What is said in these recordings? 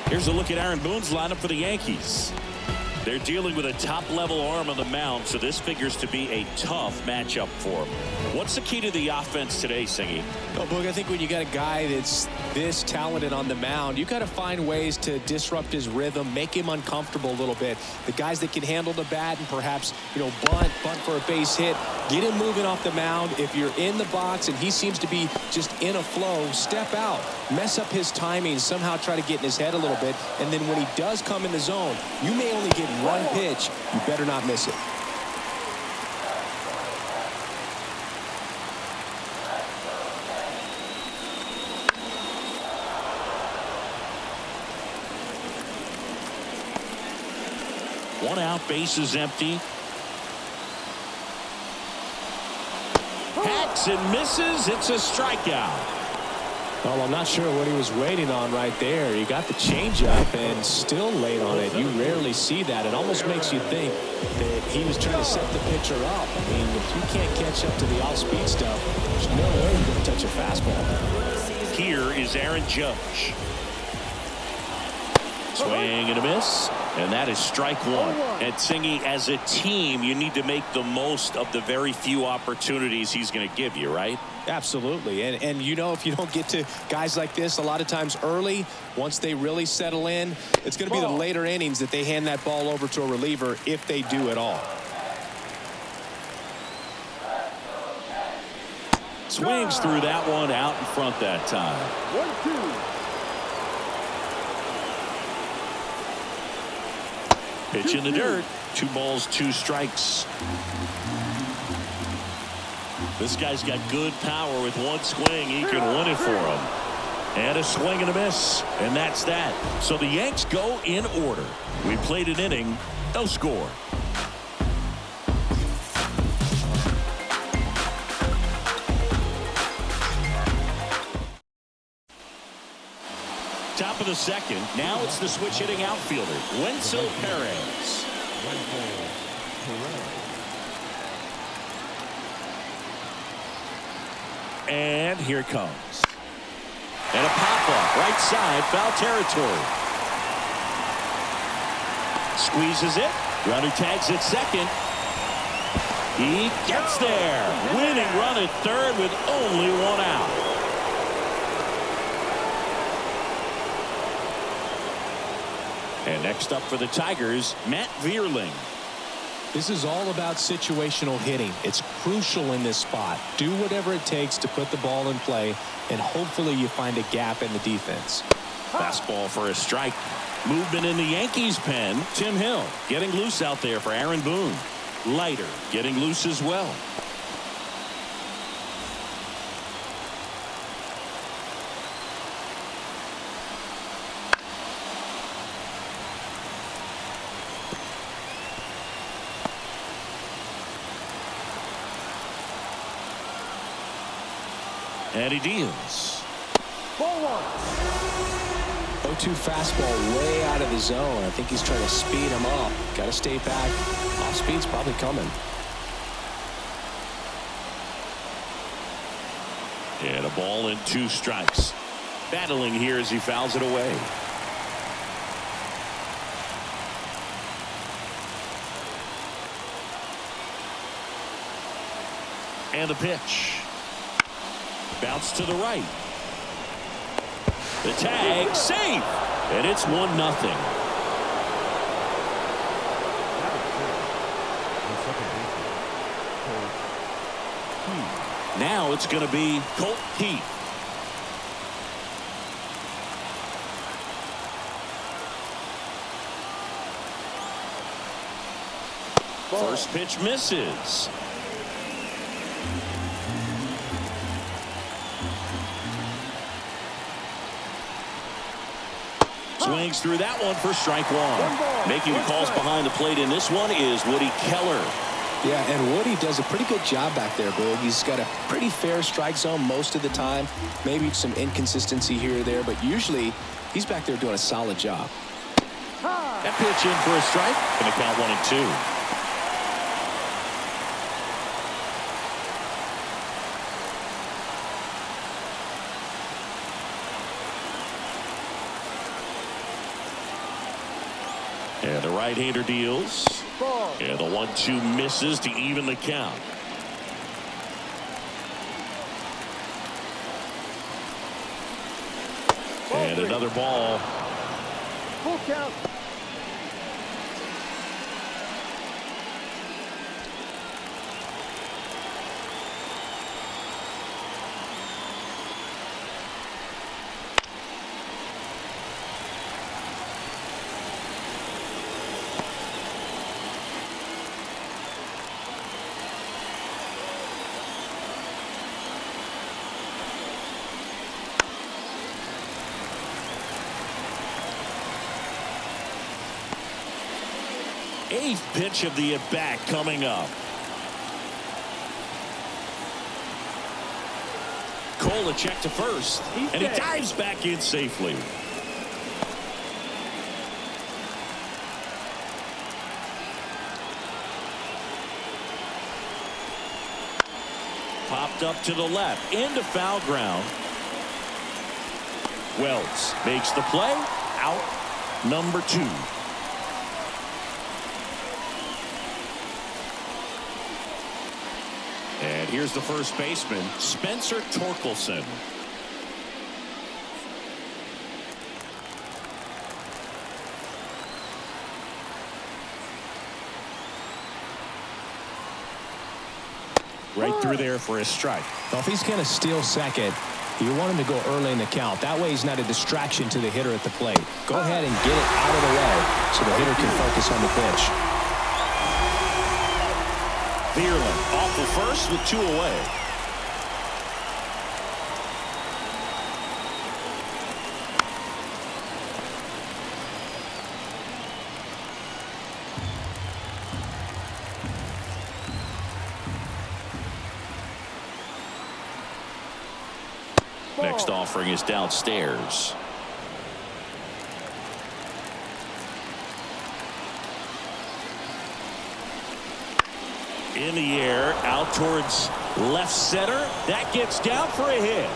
Here's a look at Aaron Boone's lineup for the Yankees. They're dealing with a top-level arm on the mound, so this figures to be a tough matchup for him. What's the key to the offense today, Singy? Well, Boog, I think when you got a guy that's this talented on the mound, you got to find ways to disrupt his rhythm, make him uncomfortable a little bit. The guys that can handle the bat and perhaps, bunt for a base hit, get him moving off the mound. If you're in the box and he seems to be just in a flow, step out, mess up his timing, somehow try to get in his head a little bit, and then when he does come in the zone, you may only get one pitch. You better not miss it. One out, base is empty. Hacks and misses. It's a strikeout. Well, I'm not sure what he was waiting on right there. He got the changeup and still laid on it. You rarely see that. It almost makes you think that he was trying to set the pitcher up. I mean, if you can't catch up to the off-speed stuff, there's no way you're going to touch a fastball. Here is Aaron Judge. Swing and a miss, and that is strike one. And Singy, as a team, you need to make the most of the very few opportunities he's going to give you, right? Absolutely. And if you don't get to guys like this a lot of times early, once they really settle in, it's going to be the later innings that they hand that ball over to a reliever, if they do at all. Swings through that one, out in front that time. 1-2. Pitch in the dirt. 2 balls, 2 strikes. This guy's got good power. With one swing, he can win it for him. And a swing and a miss. And that's that. So the Yanks go in order. We played an inning. No score. Top of the second. Now it's the switch hitting outfielder, Wenzel Perez. And here it comes. And a pop-up right side, foul territory. Squeezes it. Runner tags at second. He gets there. Winning run at third with only 1 out. And next up for the Tigers, Matt Vierling. This is all about situational hitting. It's crucial in this spot. Do whatever it takes to put the ball in play, and hopefully you find a gap in the defense. Fastball for a strike. Movement in the Yankees pen. Tim Hill getting loose out there for Aaron Boone. Leiter getting loose as well. And he deals. 0-2 fastball way out of the zone. I think he's trying to speed him up. Got to stay back. Off speed's probably coming. And a ball and 2 strikes. Battling here as he fouls it away. And the pitch. Bounce to the right. The tag, safe. And it's 1-0. Now it's going to be Colt Heath. First pitch misses. Swings through that one for strike 1. Making the calls behind the plate in this one is Woody Keller. Yeah, and Woody does a pretty good job back there, Boog. He's got a pretty fair strike zone most of the time. Maybe some inconsistency here or there, but usually he's back there doing a solid job. That pitch in for a strike. Going to count 1-2. And the right-hander deals. And the 1-2 misses to even the count. And another ball. Full count. Eighth pitch of the at-bat coming up. Cole a check to first, and he dives back in safely. Popped up to the left, into foul ground. Wells makes the play. Out number 2. And here's the first baseman, Spencer Torkelson. Right through there for a strike. Well, if he's going to steal second, you want him to go early in the count. That way he's not a distraction to the hitter at the plate. Go ahead and get it out of the way so the hitter can focus on the pitch. Bierlin off the first with 2 away. Next offering is downstairs. In the air, out towards left center. That gets down for a hit.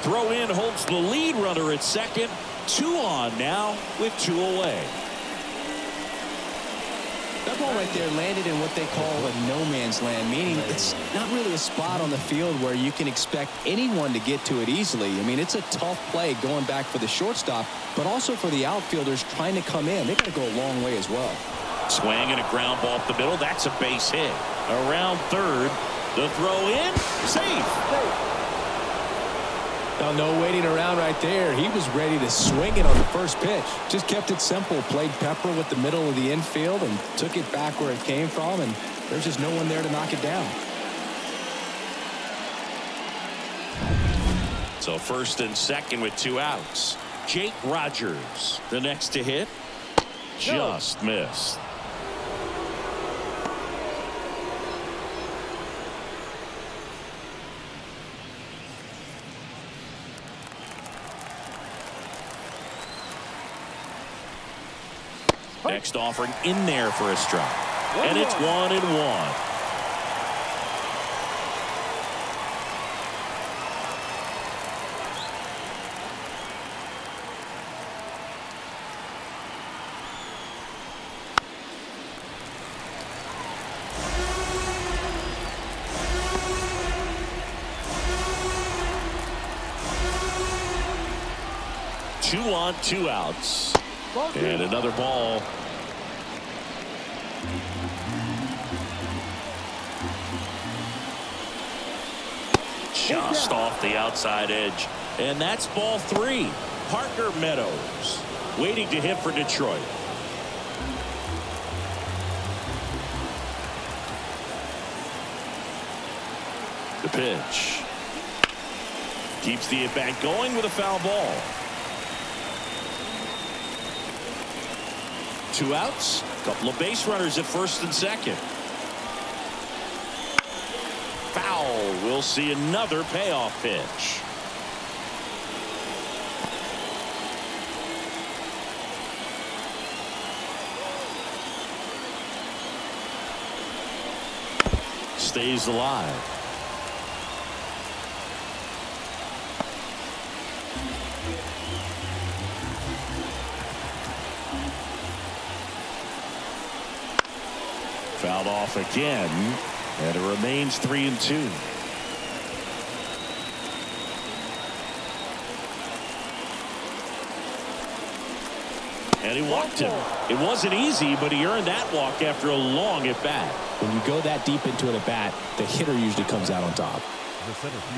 Throw in holds the lead runner at second. 2 on now with 2 away. That ball right there landed in what they call a no man's land, meaning it's not really a spot on the field where you can expect anyone to get to it easily. I mean, it's a tough play going back for the shortstop, but also for the outfielders trying to come in. They got to go a long way as well. Swing and a ground ball up the middle. That's a base hit. Around third. The throw in. Safe. Now, no waiting around right there. He was ready to swing it on the first pitch. Just kept it simple. Played pepper with the middle of the infield and took it back where it came from. And there's just no one there to knock it down. So first and second with 2 outs. Jake Rogers, the next to hit. Just missed. Next offering in there for a strike. And it's 1-1. Two on, 2 outs. And another ball. Just off the outside edge. And that's ball 3. Parker Meadows waiting to hit for Detroit. The pitch. Keeps the at-bat going with a foul ball. 2 outs. Couple of base runners at first and second. Foul. We'll see another payoff pitch. Stays alive. Fouled off again, and it remains 3-2. And he walked him. It wasn't easy, but he earned that walk after a long at-bat. When you go that deep into an at-bat, the hitter usually comes out on top.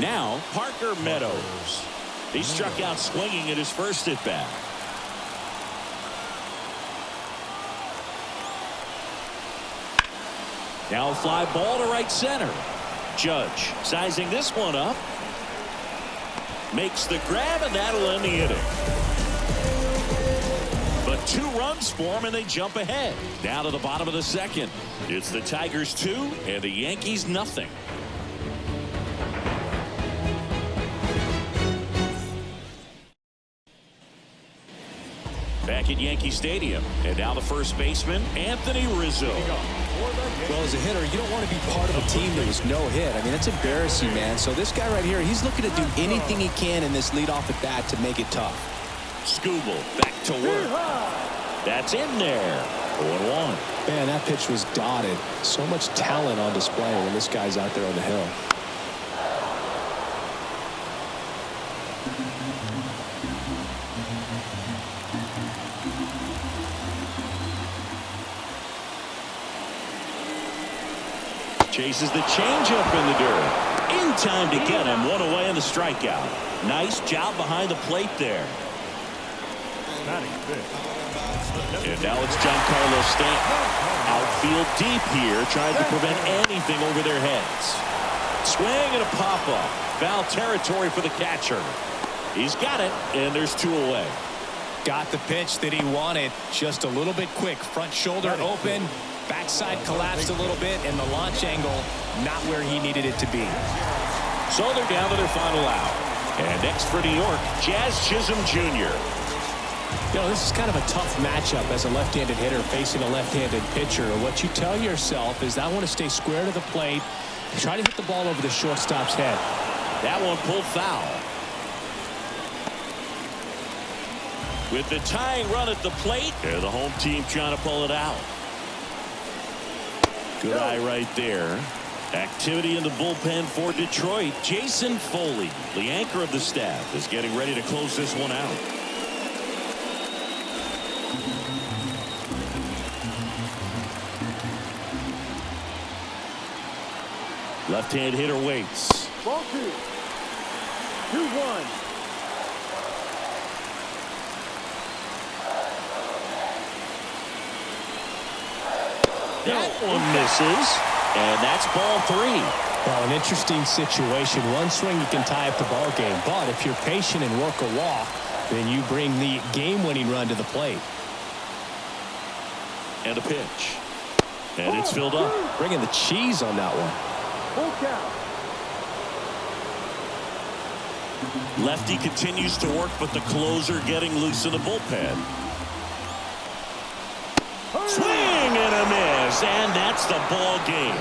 Now, Parker Meadows. He struck out swinging at his first at-bat. Now a fly ball to right center. Judge sizing this one up. Makes the grab, and that'll end the inning. But 2 runs for him, and they jump ahead. Down to the bottom of the second. It's the Tigers 2 and the Yankees nothing. Back at Yankee Stadium, and now the first baseman, Anthony Rizzo. Well, as a hitter, you don't want to be part of a team that was no hit. I mean, that's embarrassing, man. So this guy right here, he's looking to do anything he can in this leadoff at bat to make it tough. Skubal back to work. That's in there. 0-1. Man, that pitch was dotted. So much talent on display when this guy's out there on the hill. Chases the changeup in the dirt. In time to get him. 1 away on the strikeout. Nice job behind the plate there. And now it's Giancarlo Stanton. Outfield deep here, trying to prevent anything over their heads. Swing and a pop-up. Foul territory for the catcher. He's got it, and there's 2 away. Got the pitch that he wanted. Just a little bit quick. Front shoulder open. Backside collapsed a little bit, and the launch angle not where he needed it to be. So they're down to their final out. And next for New York, Jazz Chisholm Jr. You know, this is kind of a tough matchup as a left-handed hitter facing a left-handed pitcher. What you tell yourself is, I want to stay square to the plate, try to hit the ball over the shortstop's head. That one pulled foul. With the tying run at the plate, and the home team trying to pull it out. Good eye right there. Activity in the bullpen for Detroit. Jason Foley, the anchor of the staff, is getting ready to close this one out. Left-hand hitter waits. Ball 2. 2-1. That one misses, and that's ball 3. Well, an interesting situation. One swing, you can tie up the ball game. But if you're patient and work a walk, then you bring the game-winning run to the plate. And a pitch. And it's filled up. Bringing the cheese on that one. Full count. Lefty continues to work, but the closer getting loose in the bullpen. Swing and a miss, and that's the ball game.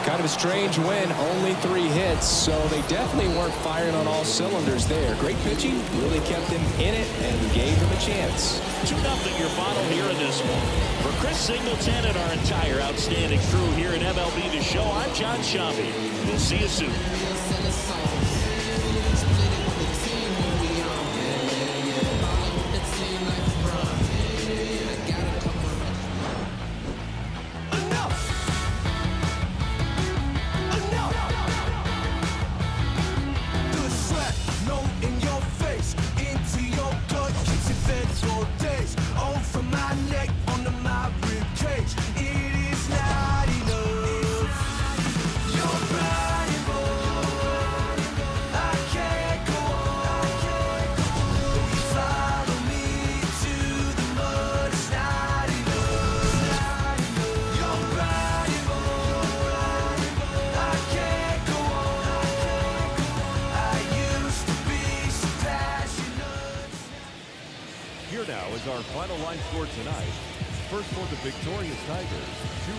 Kind of a strange win, only 3 hits, so they definitely weren't firing on all cylinders there. Great pitching, really kept them in it and gave them a chance. 2-0 your final here in this one. For Chris Singleton and our entire outstanding crew here at MLB The Show, I'm John Shambi. We'll see you soon. Here now is our final line score tonight. First for the victorious Tigers, 2